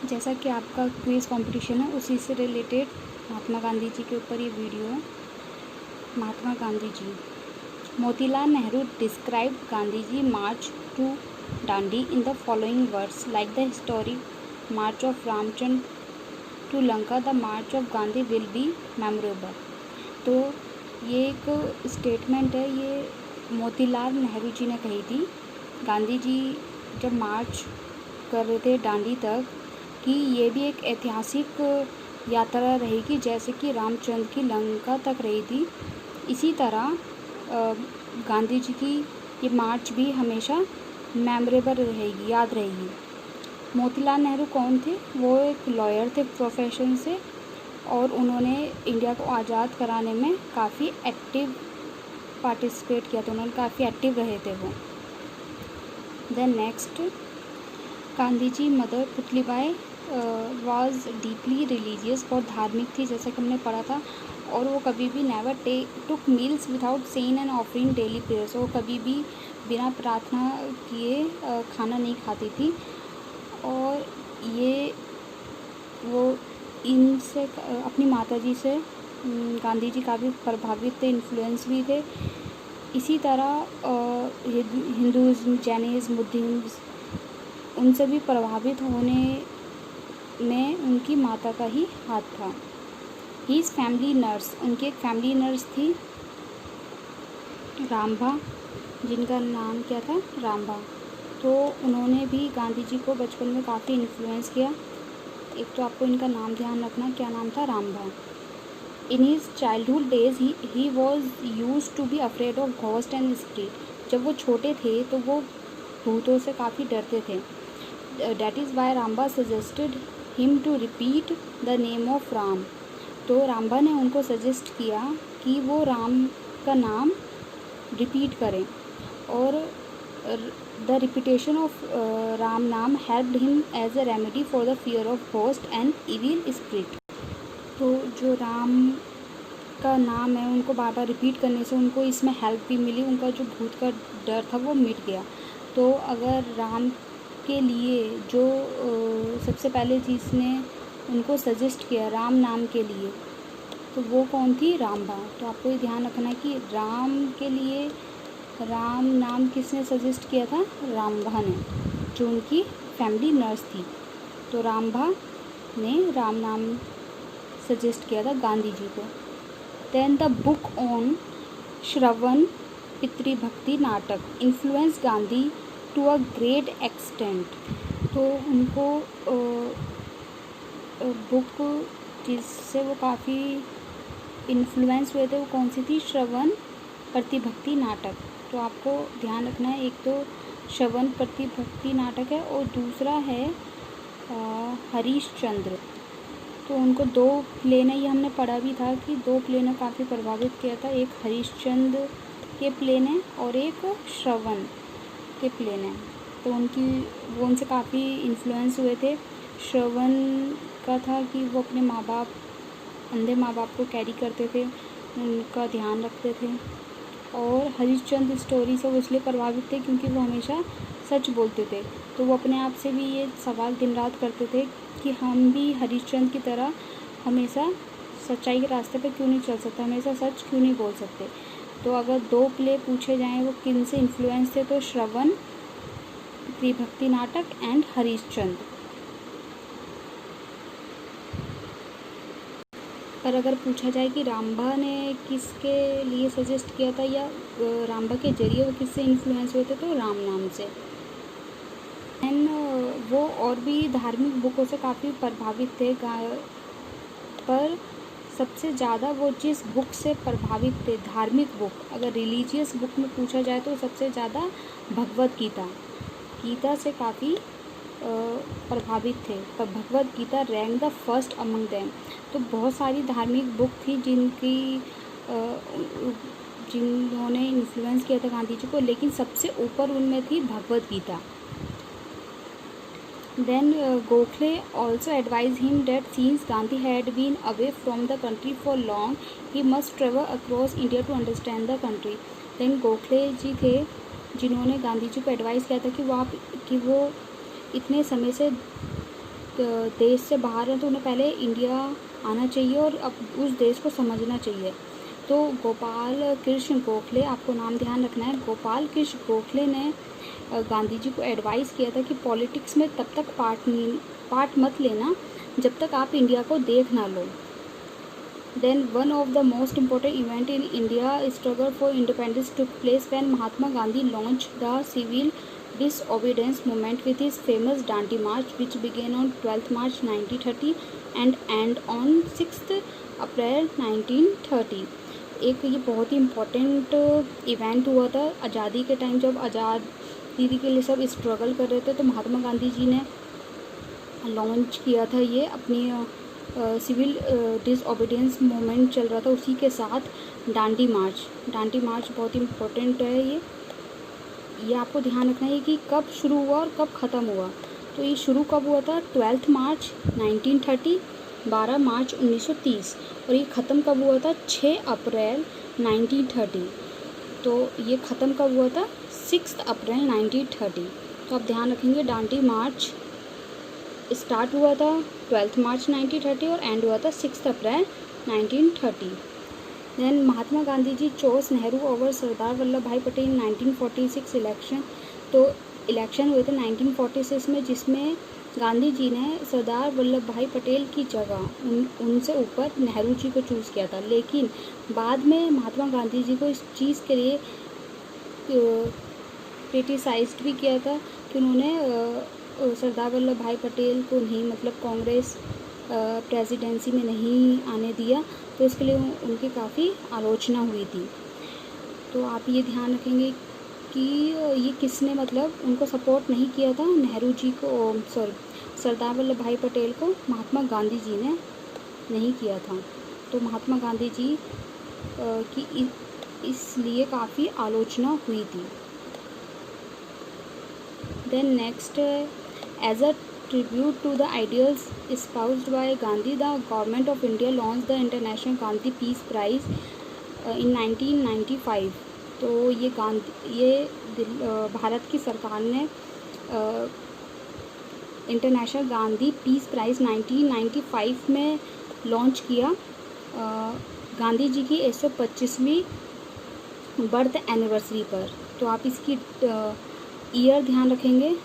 जैसा कि आपका क्विज़ कंपटीशन है उसी से रिलेटेड महात्मा गांधी जी के ऊपर ये वीडियो है। Mahatma Gandhi ji. Motilal Nehru describe Gandhi ji march to Dandi in the following words like the historic march of Ramchandra to Lanka, the march of Gandhi will be memorable. तो ये एक स्टेटमेंट है, ये मोतीलाल नेहरू जी ने कही थी गांधी जी जब मार्च कर रहे थे दांडी तक, कि ये भी एक ऐतिहासिक यात्रा रहेगी जैसे कि रामचंद्र की लंका तक रही थी। इसी तरह गांधी जी की ये मार्च भी हमेशा मेमोरेबल रहेगी, याद रहेगी। मोतीलाल नेहरू कौन थे? वो एक लॉयर थे प्रोफेशन से, और उन्होंने इंडिया को आज़ाद कराने में काफ़ी एक्टिव पार्टिसिपेट किया था, उन्होंने काफ़ी एक्टिव रहे थे वो। Then next, Gandhi ji mother Putlibai was deeply religious, बहुत धार्मिक थी जैसा कि हमने पढ़ा था, और वो कभी भी never took meals without saying and offering daily prayers. वो कभी भी बिना प्रार्थना किए खाना नहीं खाती थी, और ये वो इनसे अपनी माताजी से गांधी जी काफ़ी प्रभावित थे, इन्फ्लुएंस भी थे। इसी तरह हिंदुज़्म, जैनिज़्म, बुद्धिज़्म उनसे भी प्रभावित होने में उनकी माता का ही हाथ था। ही इज़ फैमिली नर्स, उनकी एक फैमिली नर्स थी रामभा, जिनका नाम क्या था? रामभा। तो उन्होंने भी गांधी जी को बचपन में काफ़ी इन्फ्लुएंस किया। एक तो आपको इनका नाम ध्यान रखना, क्या नाम था? Rambha. In his childhood days he was use to be afraid of ghost and spirit. जब वो छोटे थे तो वो भूतों से काफ़ी डरते थे। That is why Rambha suggested him to repeat the name of Ram. तो रामभा ने उनको सजेस्ट किया कि वो राम का नाम रिपीट करें, और the repetition of Ram naam helped him as a remedy for the fear of ghost and evil spirit. तो जो राम का नाम है उनको बार बार रिपीट करने से उनको इसमें हेल्प भी मिली, उनका जो भूत का डर था वो मिट गया। तो अगर राम के लिए जो सबसे पहले जिसने उनको सजेस्ट किया राम नाम के लिए, तो वो कौन थी? रामभा। तो आपको ये ध्यान रखना है कि राम के लिए राम नाम किसने सजेस्ट किया था? रामभा ने, जो उनकी फैमिली नर्स थी। तो रामभा ने राम नाम सजेस्ट किया था गांधी जी को। Then the book on Shravan Pitribhakti Natak influence Gandhi to a great extent. तो उनको बुक जिससे वो काफ़ी इन्फ्लुएंस हुए थे वो कौन सी थी? श्रवण प्रतिभक्ति नाटक। तो आपको ध्यान रखना है, एक तो श्रवण प्रतिभक्ति नाटक है और दूसरा है हरीशचंद्र। तो उनको दो प्ले ने, ये हमने पढ़ा भी था कि दो प्ले ने काफ़ी प्रभावित किया था, एक हरीशचंद्र के प्ले ने और एक श्रवण के प्ले ने। तो वो उनसे काफ़ी इन्फ्लुएंस हुए थे। श्रवण का था कि वो अपने माँ बाप, अंधे माँ बाप को कैरी करते थे, उनका ध्यान रखते थे, और हरीशचंद्र स्टोरी से वो इसलिए प्रभावित थे क्योंकि वो हमेशा सच बोलते थे। तो वो अपने आप से भी ये सवाल दिन रात करते थे कि हम भी हरीशचंद्र की तरह हमेशा सच्चाई के रास्ते पे क्यों नहीं चल सकते, हमेशा सच क्यों नहीं बोल सकते। तो अगर दो प्ले पूछे जाएं वो किन से इन्फ्लुएंस थे, तो श्रवण प्रतिभक्ति नाटक एंड हरीशचंद्र। पर अगर पूछा जाए कि रामभा ने किसके लिए सजेस्ट किया था या रामभा के जरिए वो किससे इन्फ्लुएंस हुए थे, तो राम नाम से। एंड वो और भी धार्मिक बुकों से काफ़ी प्रभावित थे, पर सबसे ज़्यादा वो जिस बुक से प्रभावित थे, धार्मिक बुक, अगर रिलीजियस बुक में पूछा जाए तो सबसे ज़्यादा भगवद गीता से काफ़ी प्रभावित थे, पर Bhagavad Gita rank the first among them. तो बहुत सारी धार्मिक बुक थी जिन्होंने इन्फ्लुएंस किया था गांधी जी को, लेकिन सबसे ऊपर उनमें थी Bhagavad Gita. Then Gokhale also advised him that since Gandhi had been away from the country for long, he must travel across India to understand the country. Then Gokhale जी थे जिन्होंने गांधी जी को एडवाइस किया था कि वो इतने समय से देश से बाहर हैं तो उन्हें पहले इंडिया आना चाहिए और अब उस देश को समझना चाहिए। तो गोपाल कृष्ण गोखले, आपको नाम ध्यान रखना है, गोपाल कृष्ण गोखले ने गांधी जी को एडवाइस किया था कि पॉलिटिक्स में तब तक पार्ट मत लेना जब तक आप इंडिया को देख ना लो। Then one of the most important event in India struggle for independence took place when Mahatma Gandhi launched the civil disobedience movement with his famous Dandi March, which began on 12th March 1930 and end on 6th April 1930। एक ये बहुत ही important event हुआ था आज़ादी के time, जब आज़ादी के लिए सब स्ट्रगल कर रहे थे तो महात्मा गांधी जी ने लॉन्च किया था ये अपनी सिविल डिसओबीडियंस मूवमेंट चल रहा था, उसी के साथ डांडी मार्च बहुत इम्पोर्टेंट है। ये आपको ध्यान रखना है कि कब शुरू हुआ और कब ख़त्म हुआ। तो ये शुरू कब हुआ था? 12 मार्च 1930, 12 मार्च 1930, और ये ख़त्म कब हुआ था? 6 अप्रैल 1930। तो ये ख़त्म कब हुआ था? 6 अप्रैल 1930। तो आप ध्यान रखेंगे डांडी मार्च स्टार्ट हुआ था 12 मार्च 1930 और एंड हुआ था 6 अप्रैल 1930। देन महात्मा गांधी जी चोस नेहरू ओवर सरदार वल्लभ भाई पटेल 1946 इलेक्शन। तो इलेक्शन हुए थे 1946 में, जिसमें गांधी जी ने सरदार वल्लभ भाई पटेल की जगह उनसे ऊपर नेहरू जी को चूज़ किया था। लेकिन बाद में महात्मा गांधी जी को इस चीज़ के लिए क्रिटिसाइज्ड भी किया था कि उन्होंने सरदार वल्लभ भाई पटेल को नहीं, मतलब कांग्रेस प्रेसिडेंसी में नहीं आने दिया, तो इसके लिए उनकी काफ़ी आलोचना हुई थी। तो आप ये ध्यान रखेंगे कि ये किसने मतलब उनको सपोर्ट नहीं किया था, नेहरू जी को, सरदार वल्लभ भाई पटेल को महात्मा गांधी जी ने नहीं किया था। तो महात्मा गांधी जी की इसलिए काफ़ी आलोचना हुई थी। Then next, as a tribute to the ideals espoused by Gandhi, the government of India launched the International Gandhi Peace Prize in 1995। तो ये भारत की सरकार ने इंटरनेशनल गांधी पीस प्राइज़ 1995 में लॉन्च किया गांधी जी की 125वीं बर्थ एनिवर्सरी पर। तो आप इसकी ईयर ध्यान रखेंगे।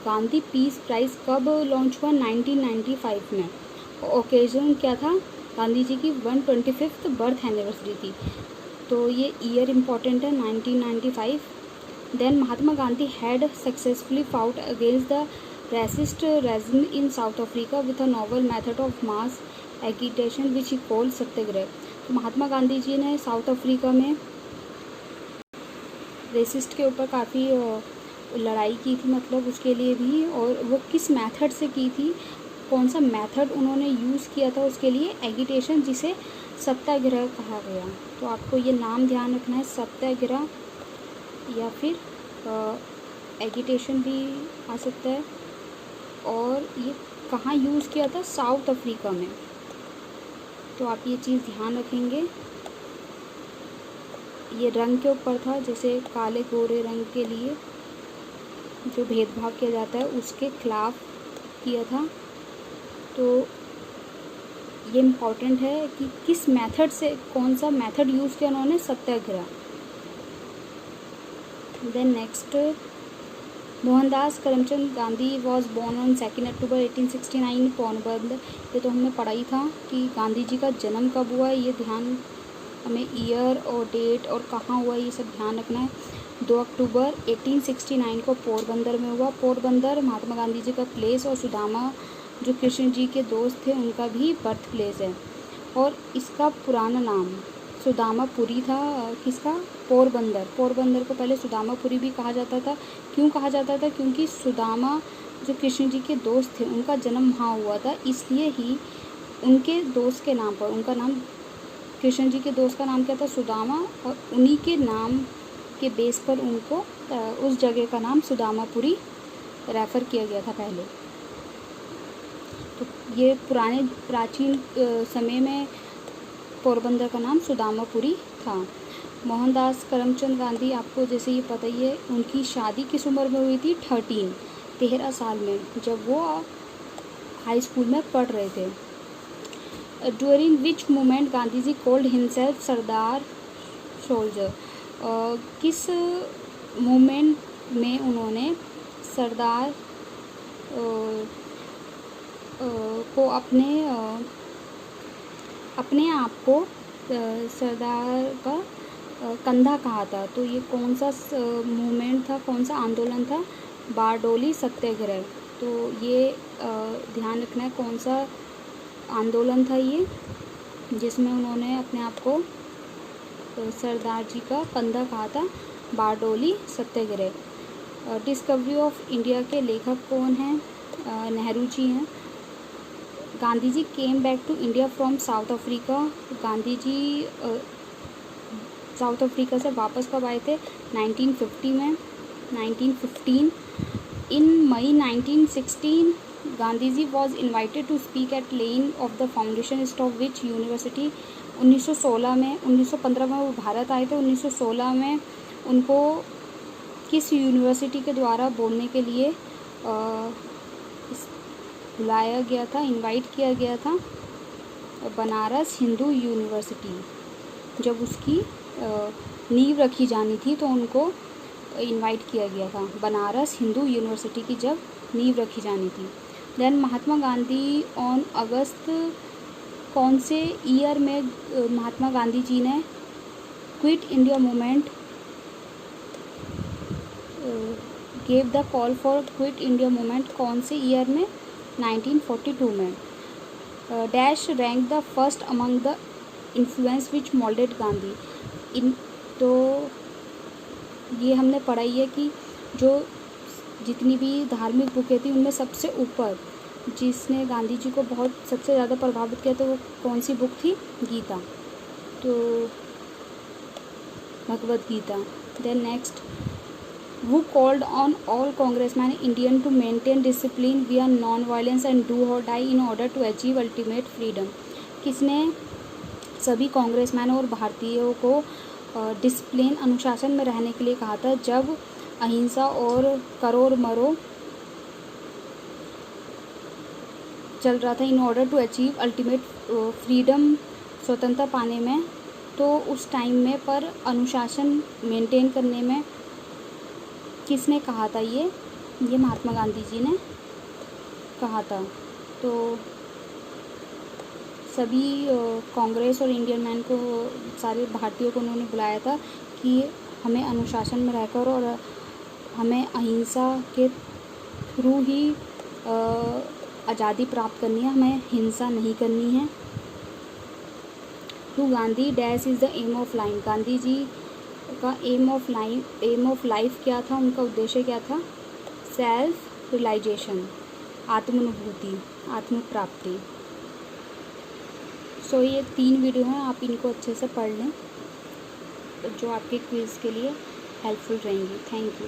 गांधी पीस प्राइज़ कब लॉन्च हुआ? 1995 में। ओकेजन क्या था? गांधी जी की 125th बर्थ एनिवर्सरी थी। तो ये ईयर इम्पॉर्टेंट है, 1995। Then Mahatma Gandhi had successfully fought against the racist regime in South Africa with a novel method of mass agitation which he called satyagraha. तो महात्मा गांधी जी ने साउथ अफ्रीका में रेसिस्ट के ऊपर काफ़ी लड़ाई की थी, मतलब उसके लिए भी, और वो किस मेथड से की थी, कौन सा मेथड उन्होंने यूज़ किया था उसके लिए? एगिटेशन, जिसे सत्याग्रह कहा गया। तो आपको ये नाम ध्यान रखना है, सत्याग्रह या फिर एगिटेशन भी आ सकता है। और ये कहाँ यूज़ किया था? साउथ अफ्रीका में। तो आप ये चीज़ ध्यान रखेंगे। ये रंग के ऊपर था, जैसे काले गोरे रंग के लिए जो भेदभाव किया जाता है उसके खिलाफ किया था। तो ये इम्पॉर्टेंट है कि किस मेथड से, कौन सा मेथड यूज़ किया उन्होंने? Satyagraha. Then next, Mohandas Karamchand Gandhi was born on 2 October 1869 Porbandar. ये तो हमने पढ़ा ही था कि गांधी जी का जन्म कब हुआ, ये ध्यान हमें ईयर और डेट और कहाँ हुआ ये सब ध्यान रखना है। 2 अक्टूबर 1869 को पोरबंदर में हुआ। पोरबंदर महात्मा गांधी जी का प्लेस और सुदामा जो कृष्ण जी के दोस्त थे उनका भी बर्थ प्लेस है। और इसका पुराना नाम सुदामापुरी था। किसका? पोरबंदर। पोरबंदर को पहले सुदामापुरी भी कहा जाता था। क्यों कहा जाता था? क्योंकि सुदामा जो कृष्ण जी के दोस्त थे उनका जन्म वहाँ हुआ था, इसलिए ही उनके दोस्त के नाम पर, उनका नाम, कृष्ण जी के दोस्त का नाम क्या था? सुदामा, और उन्हीं के नाम के बेस पर उनको उस जगह का नाम सुदामापुरी रेफ़र किया गया था पहले। तो ये प्राचीन समय में पोरबंदर का नाम सुदामापुरी था। मोहनदास करमचंद गांधी, आपको जैसे ये पता ही है, उनकी शादी किस उम्र में हुई थी? 13 साल में, जब वो हाई स्कूल में पढ़ रहे थे। During which movement Gandhi ji called himself Sardar soldier, किस मूवमेंट में उन्होंने सरदार को अपने आप को सरदार का कंधा कहा था। तो ये कौन सा मूवमेंट था, कौन सा आंदोलन था? बारडोली सत्याग्रह। तो ये ध्यान रखना है कौन सा आंदोलन था ये, जिसमें उन्होंने अपने आप को सरदार जी का कंधा कहा था, Bardoli satyagraha. Discovery of India के लेखक कौन हैं? नेहरू जी हैं। Gandhi ji came back to India from South Africa, Gandhi ji South Africa से वापस कब आए थे? 1950 में, 1915। In May 1916 Gandhi ji was invited to speak at laying of the foundation of which university. 1916 में, 1915 में वो भारत आए थे, 1916 में उनको किस यूनिवर्सिटी के द्वारा बोलने के लिए बुलाया गया था, इनवाइट किया गया था? बनारस हिंदू यूनिवर्सिटी। जब उसकी नींव रखी जानी थी तो उनको इनवाइट किया गया था, बनारस हिंदू यूनिवर्सिटी की जब नींव रखी जानी थी। Then Mahatma Gandhi on August, कौन से ईयर में महात्मा गांधी जी ने Quit India movement gave the call for Quit India movement, कौन से ईयर में? 1942 में। Dash rank the first among the influence which moulded Gandhi. तो ये हमने पढ़ा ही है कि जो जितनी भी धार्मिक बुकें थी उनमें सबसे ऊपर जिसने गांधी जी को बहुत सबसे ज़्यादा प्रभावित किया तो वो कौन सी बुक थी? गीता, तो Bhagavad Gita. Then next, who called on all congressmen Indian to maintain discipline via non-violence and do or die in order to achieve ultimate freedom। किसने सभी कांग्रेसमैन और भारतीयों को डिसिप्लिन अनुशासन में रहने के लिए कहा था जब अहिंसा और करो और मरो चल रहा था, in order to achieve ultimate freedom, स्वतंत्रता पाने में? तो उस टाइम में पर अनुशासन मेंटेन करने में किसने कहा था? ये महात्मा गांधी जी ने कहा था। तो सभी कांग्रेस और इंडियन मैन को, सारे भारतीयों को उन्होंने बुलाया था कि हमें अनुशासन में रहकर और हमें अहिंसा के थ्रू ही आज़ादी प्राप्त करनी है, हमें हिंसा नहीं करनी है। To Gandhi dash is the aim of life, Gandhi ji का एम ऑफ लाइफ क्या था, उनका उद्देश्य क्या था? सेल्फ रियलाइजेशन, आत्मानुभूति, आत्म प्राप्ति। सो ये 3 वीडियो हैं, आप इनको अच्छे से पढ़ लें जो आपके क्विज़ के लिए हेल्पफुल रहेंगी। Thank you.